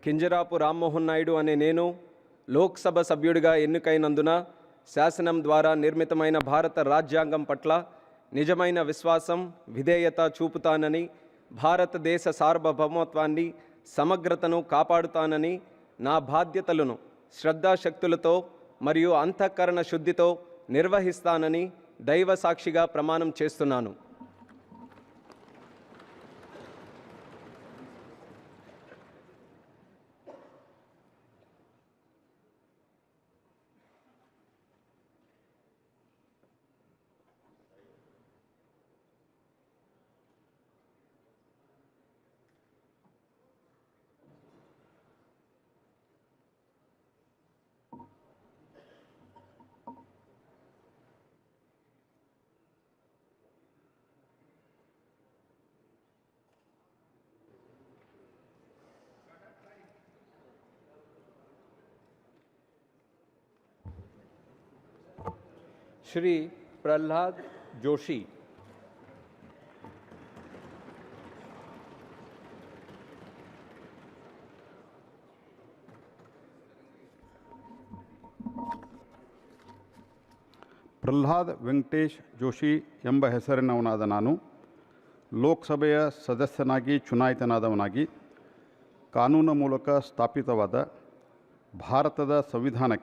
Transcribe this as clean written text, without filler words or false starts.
కింజరాపు రామ్మోహన్ నాయుడు అనే నేను లోక్సభ సభ్యుడిగా ఎన్నికైనందున శాసనం ద్వారా నిర్మితమైన భారత రాజ్యాంగం పట్ల నిజమైన విశ్వాసం, విధేయత చూపుతానని, భారతదేశ సార్వభౌమత్వాన్ని, సమగ్రతను కాపాడుతానని, నా బాధ్యతలను శ్రద్ధాశక్తులతో మరియు అంతఃకరణ శుద్ధితో నిర్వహిస్తానని దైవ సాక్షిగా ప్రమాణం చేస్తున్నాను. श्री प्रहलाद जोशी। ಪ್ರಹ್ಲಾದ್ ವೆಂಕಟೇಶ್ ಜೋಶಿ ಎಂಬ ಹೆಸರಿನವನಾದ ನಾನು ಲೋಕಸಭೆಯ ಸದಸ್ಯನಾಗಿ ಚುನಾಯಿತನಾದವನಾಗಿ ಕಾನೂನು ಮೂಲಕ ಸ್ಥಾಪಿತವಾದ ಭಾರತದ ಸಂವಿಧಾನಕ್ಕೆ